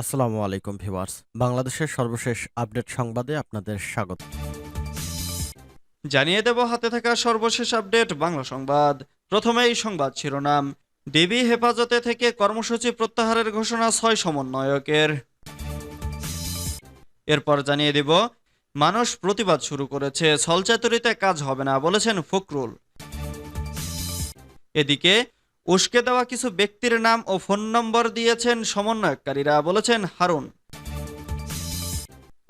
আসসালামু আলাইকুম ভিউয়ার্স। বাংলাদেশের সর্বশেষ আপডেট সংবাদে আপনাদের স্বাগত। জানিয়ে দেব হাতে থাকা সর্বশেষ আপডেট বাংলা সংবাদ। প্রথমেই সংবাদ শিরোনাম। ডিবি হেফাজতে থেকে কর্মসূচি প্রত্যাহারের ঘোষণা ৬ সমন্বয়কের। এরপর জানিয়ে দেব মানুষ প্রতিবাদ শুরু করেছে, ছলচাতুরিতে কাজ হবে না বলেছেন ফখরুল। এদিকে উস্কে দেওয়া কিছু ব্যক্তির নাম ও ফোন নম্বর দিয়েছেন সমন্বয়কারীরা বলেছেন হারুন।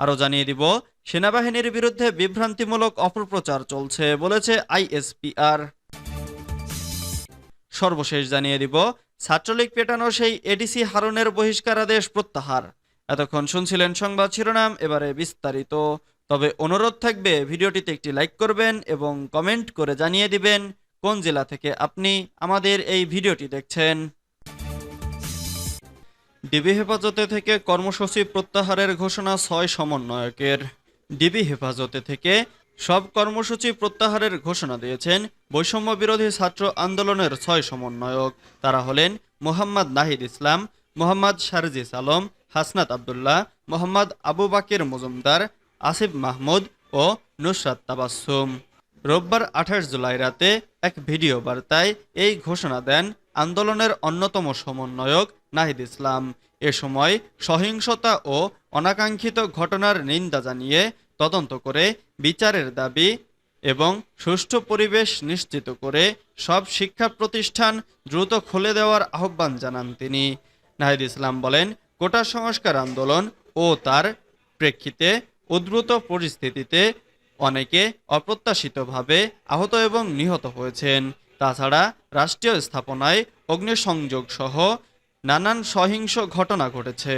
আরও জানিয়ে দিব সেনাবাহিনীর বিরুদ্ধে বিভ্রান্তিমূলক অপপ্রচার চলছে বলেছে আইএসপিআর। সর্বশেষ জানিয়ে দিব ছাত্রলীগ পেটানো সেই এডিসি হারুনের বহিষ্কারাদেশ প্রত্যাহার। এতক্ষণ শুনছিলেন সংবাদ শিরোনাম, এবারে বিস্তারিত। তবে অনুরোধ থাকবে ভিডিওটিতে একটি লাইক করবেন এবং কমেন্ট করে জানিয়ে দিবেন কোন জেলা থেকে আপনি আমাদের এই ভিডিওটি দেখছেন। ডিবি হেফাজতে থেকে কর্মসূচি প্রত্যাহারের ঘোষণা ৬ সমন্বয়কের। ডিবি হেফাজতে থেকে সব কর্মসূচি প্রত্যাহারের ঘোষণা দিয়েছেন বৈষম্য বিরোধী ছাত্র আন্দোলনের ৬ সমন্বয়ক। তারা হলেন মোহাম্মদ নাহিদ ইসলাম, মোহাম্মদ শারজিস আলম, হাসনাত আবদুল্লাহ, মোহাম্মদ আবু বাকের মজুমদার, আসিফ মাহমুদ ও নুসরাত তাবাসসুম। রোববার ২৮ জুলাই রাতে এক ভিডিও বার্তায় এই ঘোষণা দেন আন্দোলনের অন্যতম সমন্বয়ক নাহিদ ইসলাম। এ সময় সহিংসতা ও অনাকাঙ্ক্ষিত ঘটনার নিন্দা জানিয়ে তদন্ত করে বিচারের দাবি এবং সুষ্ঠু পরিবেশ নিশ্চিত করে সব শিক্ষা প্রতিষ্ঠান দ্রুত খুলে দেওয়ার আহ্বান জানান তিনি। নাহিদ ইসলাম বলেন, কোটা সংস্কার আন্দোলন ও তার প্রেক্ষিতে উদ্ভূত পরিস্থিতিতে অনেকে অপ্রত্যাশিতভাবে আহত এবং নিহত হয়েছেন। তাছাড়া রাষ্ট্রীয় স্থাপনায় অগ্নিসংযোগ সহ নানান সহিংস ঘটনা ঘটেছে।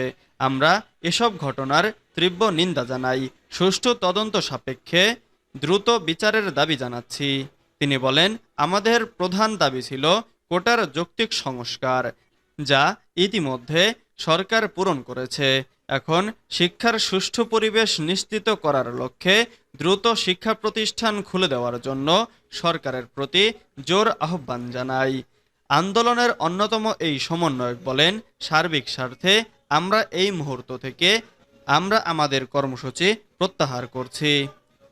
আমরা এসব ঘটনার তীব্র নিন্দা জানাই, সুষ্ঠু তদন্ত সাপেক্ষে দ্রুত বিচারের দাবি জানাচ্ছি। তিনি বলেন, আমাদের প্রধান দাবি ছিল কোটার যৌক্তিক সংস্কার, যা ইতিমধ্যে সরকার পূরণ করেছে। এখন শিক্ষার সুষ্ঠু পরিবেশ নিশ্চিত করার লক্ষ্যে দ্রুত শিক্ষা প্রতিষ্ঠান খুলে দেওয়ার জন্য সরকারের প্রতি জোর আহ্বান জানাই। আন্দোলনের অন্যতম এই সমন্বয়ক বলেন, সার্বিক স্বার্থে আমরা এই মুহূর্ত থেকে আমাদের কর্মসূচি প্রত্যাহার করছি।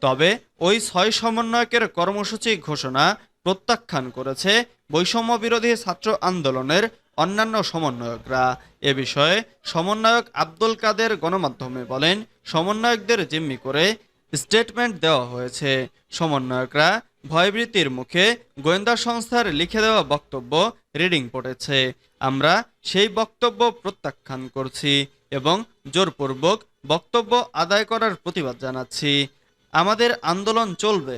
তবে ওই ৬ সমন্বয়কের কর্মসূচি ঘোষণা প্রত্যাখ্যান করেছে বৈষম্য বিরোধী ছাত্র আন্দোলনের অন্যান্য সমন্বয়করা। এ বিষয়ে সমন্বয়ক আব্দুল কাদের গণমাধ্যমে বলেন, সমন্বয়কদের জিম্মি করে স্টেটমেন্ট দেওয়া হয়েছে। সমন্বয়করা ভয়ভীতির মুখে গোয়েন্দা সংস্থার লিখে দেওয়া বক্তব্য রিডিং পড়েছে। আমরা সেই বক্তব্য প্রত্যাখ্যান করছি এবং জোরপূর্বক বক্তব্য আদায় করার প্রতিবাদ জানাচ্ছি। আমাদের আন্দোলন চলবে।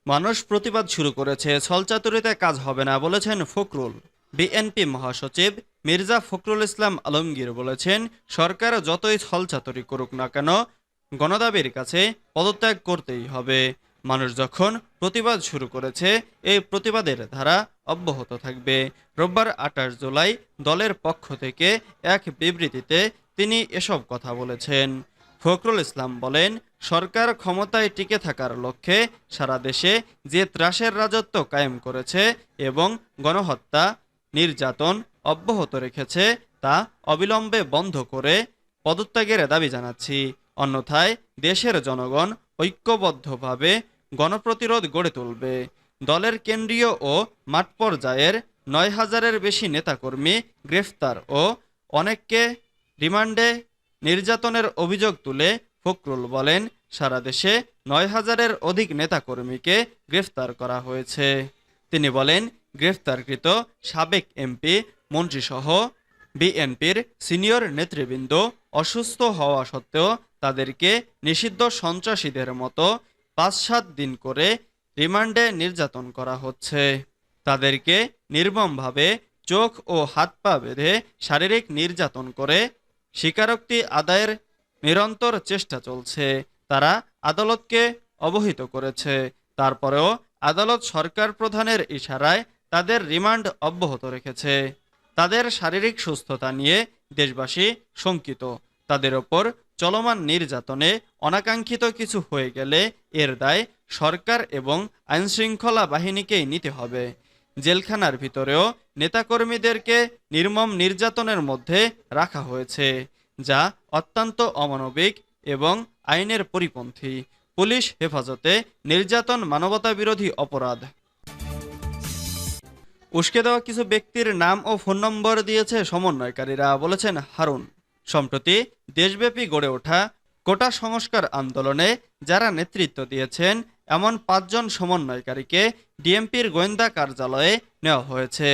মানুষ প্রতিবাদ শুরু করেছে, ছলচাতুরিতে কাজ হবে না বলেছেন ফখরুল। বিএনপি মহাসচিব মির্জা ফখরুল ইসলাম আলমগীর বলেছেন, সরকার যতই ছলচাতুরি করুক না কেন গণদাবির কাছে পদত্যাগ করতেই হবে। মানুষ যখন প্রতিবাদ শুরু করেছে, এই প্রতিবাদের ধারা অব্যাহত থাকবে। রোববার ২৮ জুলাই দলের পক্ষ থেকে এক বিবৃতিতে তিনি এসব কথা বলেছেন। ফখরুল ইসলাম বলেন, সরকার ক্ষমতায় টিকে থাকার লক্ষ্যে সারা দেশে যে ত্রাসের রাজত্ব কায়েম করেছে এবং গণহত্যা নির্যাতন অব্যাহত রেখেছে তা অবিলম্বে বন্ধ করে পদত্যাগের দাবি জানাচ্ছি। অন্যথায় দেশের জনগণ ঐক্যবদ্ধভাবে গণপ্রতিরোধ গড়ে তুলবে। দলের কেন্দ্রীয় ও মাঠ পর্যায়ের ৯,০০০-এর বেশি নেতাকর্মী গ্রেফতার ও অনেককে রিমান্ডে নির্যাতনের অভিযোগ তুলে ফখরুল বলেন, সারা দেশে ৯,০০০-এর অধিক নেতাকর্মীকে গ্রেফতার করা হয়েছে। তিনি বলেন, গ্রেফতারকৃত সাবেক এমপি, মন্ত্রীসহ বিএনপির সিনিয়র নেতৃবৃন্দ অসুস্থ হওয়া সত্ত্বেও তাদেরকে নিষিদ্ধ সন্ত্রাসীদের মতো ৫-৭ দিন করে রিমান্ডে নির্যাতন করা হচ্ছে। তাদেরকে নির্মমভাবে চোখ ও হাত পা বেঁধে শারীরিক নির্যাতন করে স্বীকারোক্তি আদায়ের নিরন্তর চেষ্টা চলছে। তারা আদালতকে অবহিত করেছে, তারপরেও আদালত সরকার প্রধানের ইশারায় তাদের রিমান্ড অব্যাহত রেখেছে। তাদের শারীরিক সুস্থতা নিয়ে দেশবাসী শঙ্কিত। তাদের ওপর চলমান নির্যাতনে অনাকাঙ্ক্ষিত কিছু হয়ে গেলে এর দায় সরকার এবং আইনশৃঙ্খলা বাহিনীকেই নিতে হবে। জেলখানার ভিতরেও নেতাকর্মীদেরকে নির্মম নির্যাতনের মধ্যে রাখা হয়েছে, যা অত্যন্ত অমানবিক এবং আইনের পরিপন্থী। পুলিশ হেফাজতে নির্যাতন মানবতাবিরোধী অপরাধ। উস্কে দেওয়া কিছু ব্যক্তির নাম ও ফোন নম্বর দিয়েছে সমন্বয়কারীরা, বলেছেন হারুন। সম্প্রতি দেশব্যাপী গড়ে ওঠা কোটা সংস্কার আন্দোলনে যারা নেতৃত্ব দিয়েছেন এমন 5 জন সমন্বয়কারীকে ডিএমপির গোয়েন্দা কার্যালয়ে নেওয়া হয়েছে।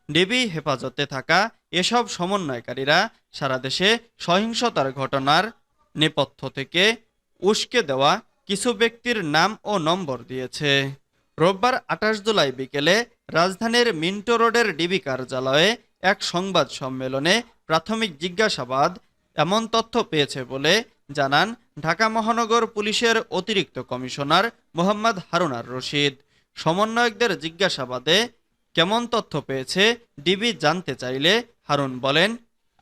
ডিবি হেফাজতে থাকা এসব সমন্বয়কারীরা সারা দেশে সহিংসতার ঘটনার নেপথ্য থেকে উস্কে দেওয়া কিছু ব্যক্তির নাম ও নম্বর দিয়েছে। রোববার 28 জুলাই বিকেলে রাজধানীর মিন্টো রোডের ডিবি কার্যালয়ে এক সংবাদ সম্মেলনে প্রাথমিক জিজ্ঞাসাবাদ এমন তথ্য পেয়েছে বলে জানান ঢাকা মহানগর পুলিশের অতিরিক্ত কমিশনার মোহাম্মদ হারুন আর রশিদ। সমন্বয়কদের জিজ্ঞাসাবাদে কেমন তথ্য পেয়েছে ডিবি জানতে চাইলে হারুন বলেন,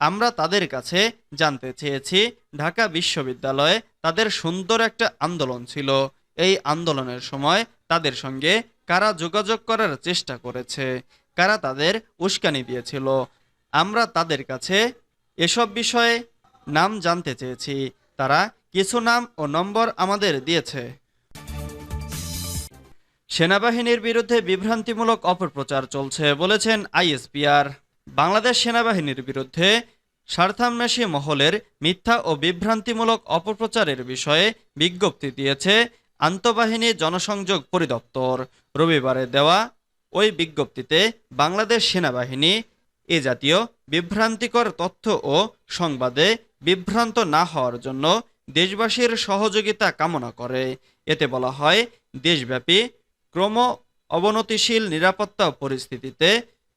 আমরা তাদের কাছে জানতে চেয়েছি ঢাকা বিশ্ববিদ্যালয়ে তাদের সুন্দর একটা আন্দোলন ছিল। এই আন্দোলনের সময় তাদের সঙ্গে কারা যোগাযোগ করার চেষ্টা করেছে, কারা তাদের উস্কানি দিয়েছিল। আমরা তাদের কাছে এসব বিষয়ে নাম জানতে চেয়েছি। তারা কিছু নাম ও নম্বর আমাদের দিয়েছে। সেনাবাহিনীর বিরুদ্ধে বিভ্রান্তিমূলক অপপ্রচার চলছে, বলেছেন আইএসপিআর। বাংলাদেশ সেনাবাহিনীর বিরুদ্ধে স্বার্থান্বেষী মহলের মিথ্যা ও বিভ্রান্তিমূলক অপপ্রচারের বিষয়ে বিজ্ঞপ্তি দিয়েছে আন্তঃবাহিনী জনসংযোগ পরিদপ্তর। রবিবারে দেওয়া ওই বিজ্ঞপ্তিতে বাংলাদেশ সেনাবাহিনী এ জাতীয় বিভ্রান্তিকর তথ্য ও সংবাদে বিভ্রান্ত না হওয়ার জন্য দেশবাসীর সহযোগিতা কামনা করে। এতে বলা হয়, দেশব্যাপী ক্রম অবনতিশীল নিরাপত্তা পরিস্থিতিতে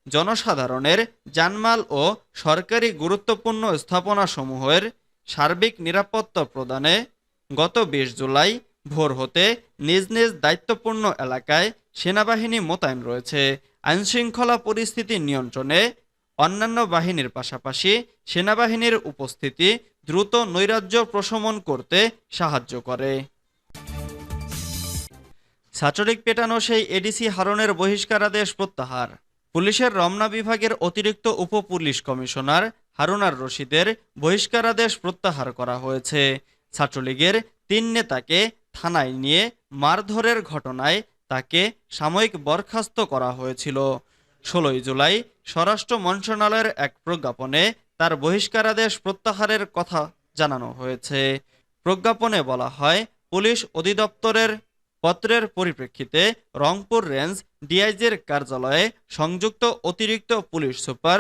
জনসাধারণের জানমাল ও সরকারি গুরুত্বপূর্ণ স্থাপনাসমূহের সার্বিক নিরাপত্তা প্রদানে গত 20 জুলাই ভোর হতে নিজ নিজ দায়িত্বপূর্ণ এলাকায় সেনাবাহিনী মোতায়েন রয়েছে। আইনশৃঙ্খলা পরিস্থিতি নিয়ন্ত্রণে অন্যান্য বাহিনীর পাশাপাশি সেনাবাহিনীর উপস্থিতি দ্রুত নৈরাজ্য প্রশমন করতে সাহায্য করে। ছাত্রলীগ পেটানো সেই এডিসি হারুনের বহিষ্কারাদেশ প্রত্যাহার। পুলিশের রমনা বিভাগের অতিরিক্ত উপ পুলিশ কমিশনার হারুন আর রশিদের বহিষ্কারাদেশ প্রত্যাহার করা হয়েছে। ছাত্রলীগের 3 নেতাকে থানায় নিয়ে মারধরের ঘটনায় তাকে সাময়িক বরখাস্ত করা হয়েছিল। 16 জুলাই স্বরাষ্ট্র মন্ত্রণালয়ের এক প্রজ্ঞাপনে তার বহিষ্কারাদেশ প্রত্যাহারের কথা জানানো হয়েছে। প্রজ্ঞাপনে বলা হয়, পুলিশ অধিদপ্তরের পত্রের পরিপ্রেক্ষিতে রংপুর রেঞ্জ ডিআইজির কার্যালয়ে সংযুক্ত অতিরিক্ত পুলিশ সুপার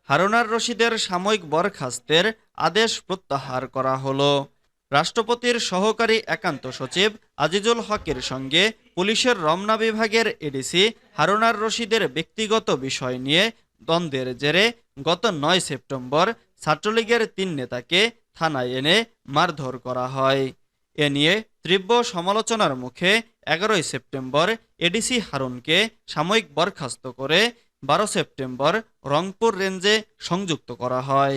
হারুন আর রশিদের সাময়িক বরখাস্তের আদেশ প্রত্যাহার করা হলো। রাষ্ট্রপতির সহকারী একান্ত সচিব আজিজুল হকের সঙ্গে পুলিশের রমনা বিভাগের এডিসি হারুন আর রশিদের ব্যক্তিগত বিষয় নিয়ে দ্বন্দ্বের জেরে গত 9 সেপ্টেম্বর ছাত্রলীগের 3 নেতাকে থানায় এনে মারধর করা হয়। এ নিয়ে তীব্র সমালোচনার মুখে 11 সেপ্টেম্বর এডিসি হারুনকে সাময়িক বরখাস্ত করে 12 সেপ্টেম্বর রংপুর রেঞ্জে সংযুক্ত করা হয়।